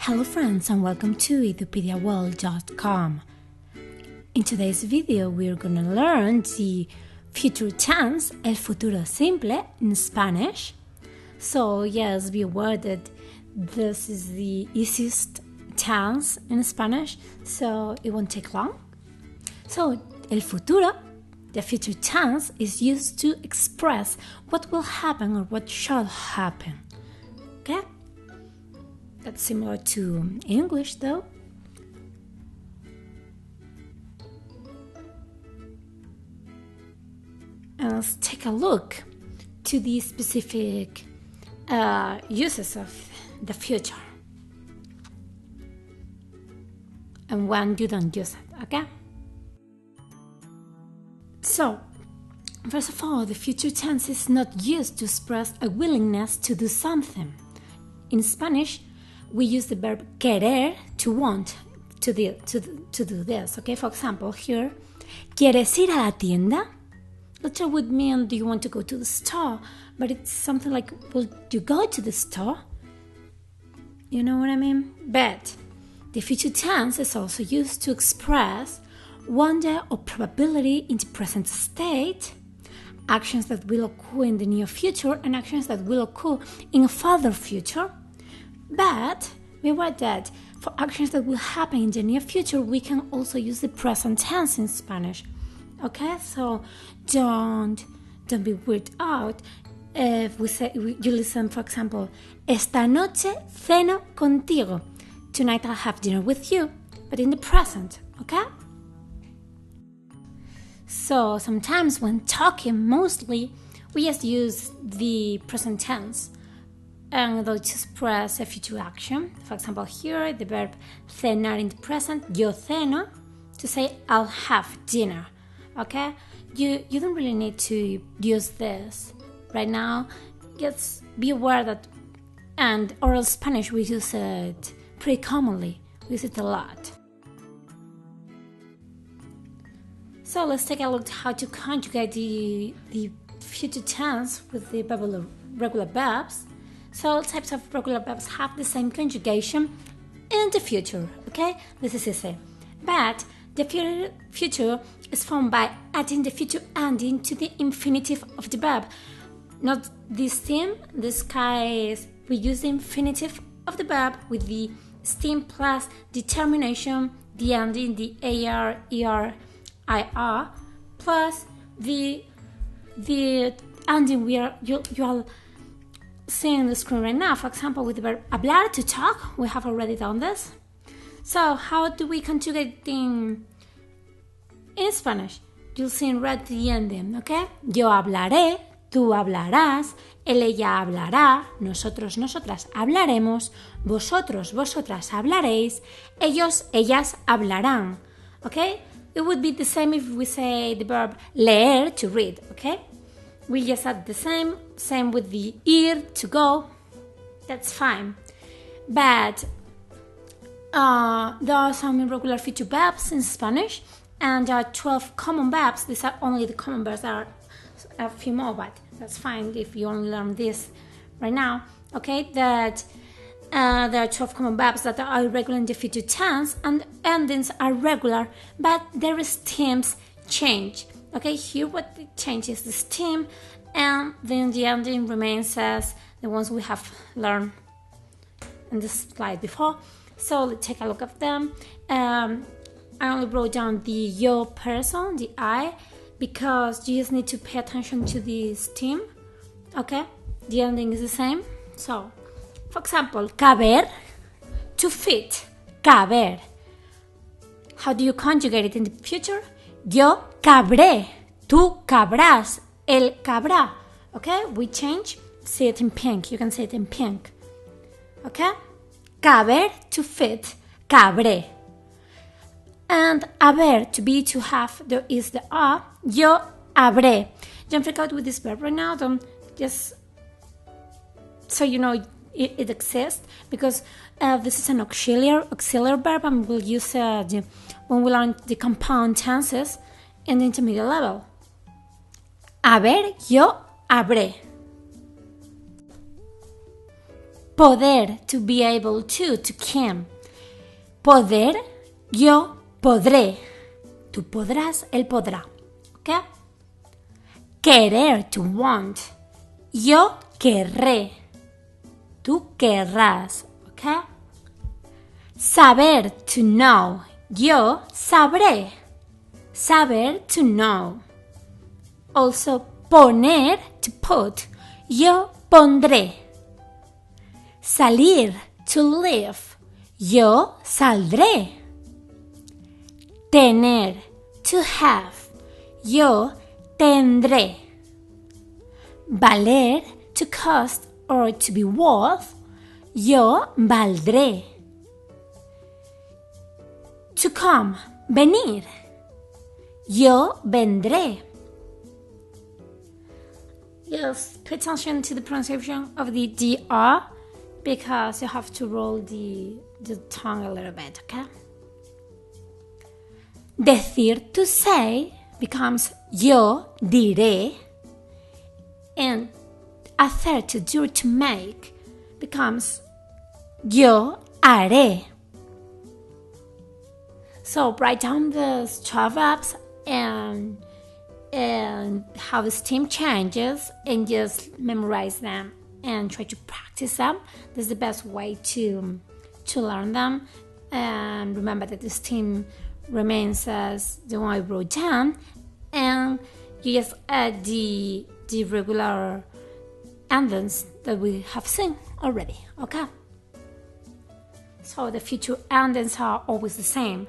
Hello friends and welcome to edupediaworld.com. In today's video we're going to learn the future tense, el futuro simple, in Spanish. So yes, be aware that this is the easiest tense in Spanish, so it won't take long. So el futuro, the future tense, is used to express what will happen or what shall happen. Okay? That's similar to English though. And let's take a look to the specific uses of the future and when you don't use it, okay? So, first of all, the future tense is not used to express a willingness to do something. In Spanish, we use the verb querer, to want, to do this, okay? For example, here, ¿quieres ir a la tienda? That would mean, do you want to go to the store? But it's something like, will you go to the store? You know what I mean? But the future tense is also used to express wonder or probability in the present state, actions that will occur in the near future, and actions that will occur in a further future. But be aware that for actions that will happen in the near future, we can also use the present tense in Spanish. Okay, so don't be weirded out if you listen, for example, esta noche ceno contigo. Tonight I'll have dinner with you, but in the present, okay? So sometimes when talking, mostly we just use the present tense and to express a future action. For example, here the verb cenar in the present, yo ceno, to say I'll have dinner. Okay, you don't really need to use this right now. Just be aware that, and oral Spanish we use it pretty commonly. We use it a lot. So let's take a look at how to conjugate the future tense with the regular verbs. So all types of regular verbs have the same conjugation in the future. Okay, this is easy. But the future is formed by adding the future ending to the infinitive of the verb. Not the stem. This case, we use the infinitive of the verb with the stem plus the termination, the ending, the AR, ER, IR, plus the ending you are seeing on the screen right now. For example, with the verb hablar, to talk, we have already done this. So how do we conjugate in Spanish? You'll see in red the ending, okay? Yo hablaré, tú hablarás, él, ella hablará, nosotros, nosotras hablaremos, vosotros, vosotras hablaréis, ellos, ellas hablarán, okay? It would be the same if we say the verb leer, to read, okay? We just add the same with the ir, to go. That's fine. But there are some irregular future verbs in Spanish, and there are 12 common verbs. These are only the common verbs. There are a few more, but that's fine if you only learn this right now. Okay, that there are 12 common verbs that are irregular in the future tense, and endings are regular, but their stems change. Okay, here what changes the stem, and then the ending remains as the ones we have learned in this slide before. So let's take a look at them. I only wrote down the yo person, the I, because you just need to pay attention to the stem. Okay, the ending is the same. So, for example, caber, to fit, caber. How do you conjugate it in the future? Yo cabré, tú cabrás, él cabrá. Okay, we change. See it in pink. You can see it in pink. Okay, caber, to fit, cabré. And haber, to be, to have, there is the a. Yo habré. Don't freak out with this verb right now. Don't just, so you know it exists, because this is an auxiliary verb, and we'll use when we learn the compound tenses in the intermediate level. Haber, yo habré. poder, to be able to can. Poder, yo podré. Tú podrás, él podrá. ¿Ok? Querer, to want. Yo querré. Tú querrás. ¿Ok? Saber, to know. Yo sabré. Saber, to know. Also, poner, to put. Yo pondré. Salir, to live. Yo saldré. Tener, to have. Yo tendré. Valer, to cost or to be worth. Yo valdré. To come, venir. Yo vendré. Just pay attention to the pronunciation of the DR because you have to roll the tongue a little bit, okay? Decir, to say, becomes yo diré. And hacer, to do, to make, becomes yo haré. So write down the 12 verbs and how the stem changes and just memorize them and try to practice them. This is the best way to learn them. And remember that the stem remains as the one I wrote down, and you just add the regular endings that we have seen already, okay? So the future endings are always the same,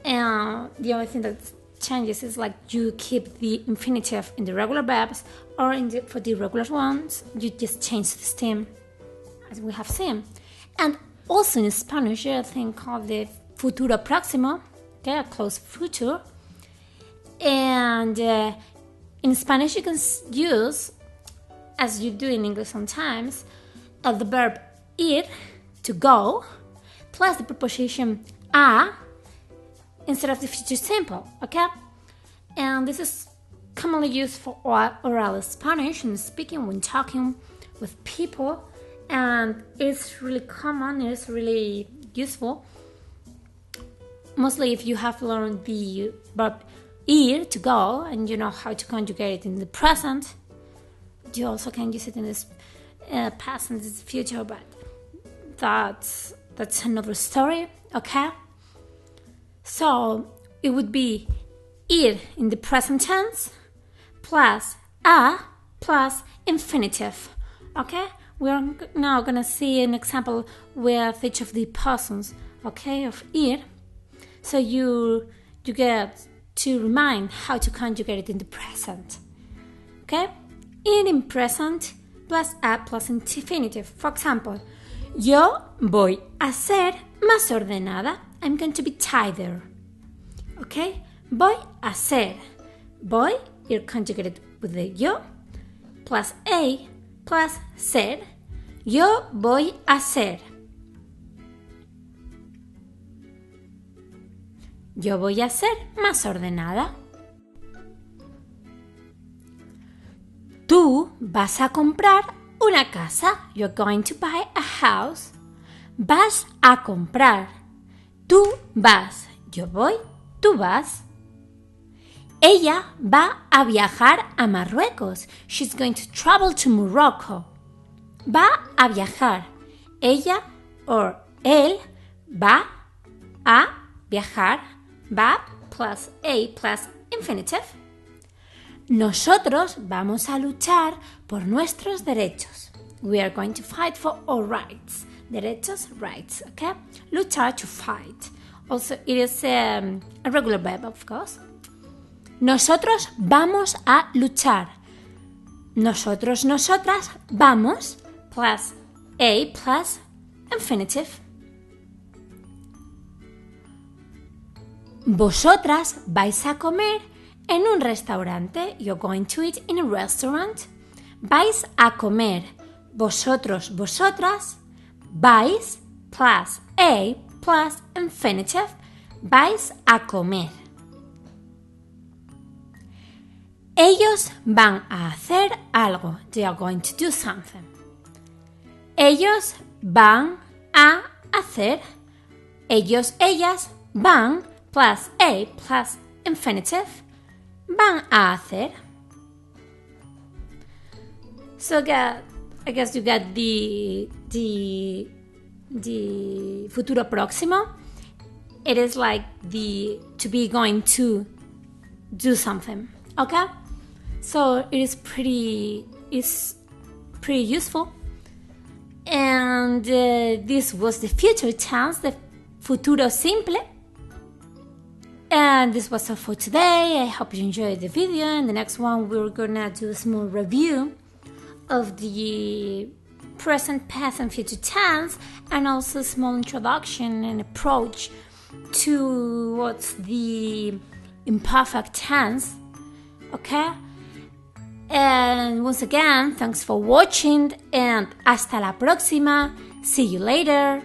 and the only thing that changes is like you keep the infinitive in the regular verbs, or for the regular ones you just change the stem as we have seen. And also in Spanish, there's a thing called the futuro próximo, okay, a close future. And in Spanish you can use, as you do in English sometimes, the verb ir, to go, plus the preposition a instead of the future simple, okay? And this is commonly used for oral Spanish and speaking when talking with people, and it's really common, it's really useful. Mostly if you have learned the verb ir, to go, and you know how to conjugate it in the present, you also can use it in this past and the future, but that's another story, okay? So it would be ir in the present tense plus a plus infinitive, okay? We're now gonna see an example with each of the persons, okay, of ir. So you get to remind how to conjugate it in the present, okay? Ir in present plus a plus infinitive. For example, yo voy a ser más ordenada. I'm going to be tidier, okay? Voy a ser. Voy, ir conjugated with the yo, plus a, plus ser. Yo voy a ser. Yo voy a ser más ordenada. Tú vas a comprar una casa. You're going to buy a house. Vas a comprar. Tú vas. Yo voy. Tú vas. Ella va a viajar a Marruecos. She's going to travel to Morocco. Va a viajar. Ella or él va a viajar. Va plus a plus infinitive. Nosotros vamos a luchar por nuestros derechos. We are going to fight for our rights. Derechos, rights, okay? Luchar, to fight. Also, it is a regular verb, of course. Nosotros vamos a luchar. Nosotros, nosotras, vamos, plus a plus infinitive. Vosotras vais a comer en un restaurante. You're going to eat in a restaurant. Vais a comer. Vosotros, vosotras, vais, plus a plus infinitive. Vais a comer. Ellos van a hacer algo. They are going to do something. Ellos van a hacer. Ellos, ellas van plus a plus infinitive. Van a hacer. So I guess you got the futuro próximo. It is like the to be going to do something. Okay? So it is pretty useful. And this was the future tense, the futuro simple. And this was all for today. I hope you enjoyed the video. In the next one, we're gonna do a small review of the present, past, and future tense, and also a small introduction and approach to what's the imperfect tense. Okay? And once again, thanks for watching, and hasta la próxima. See you later.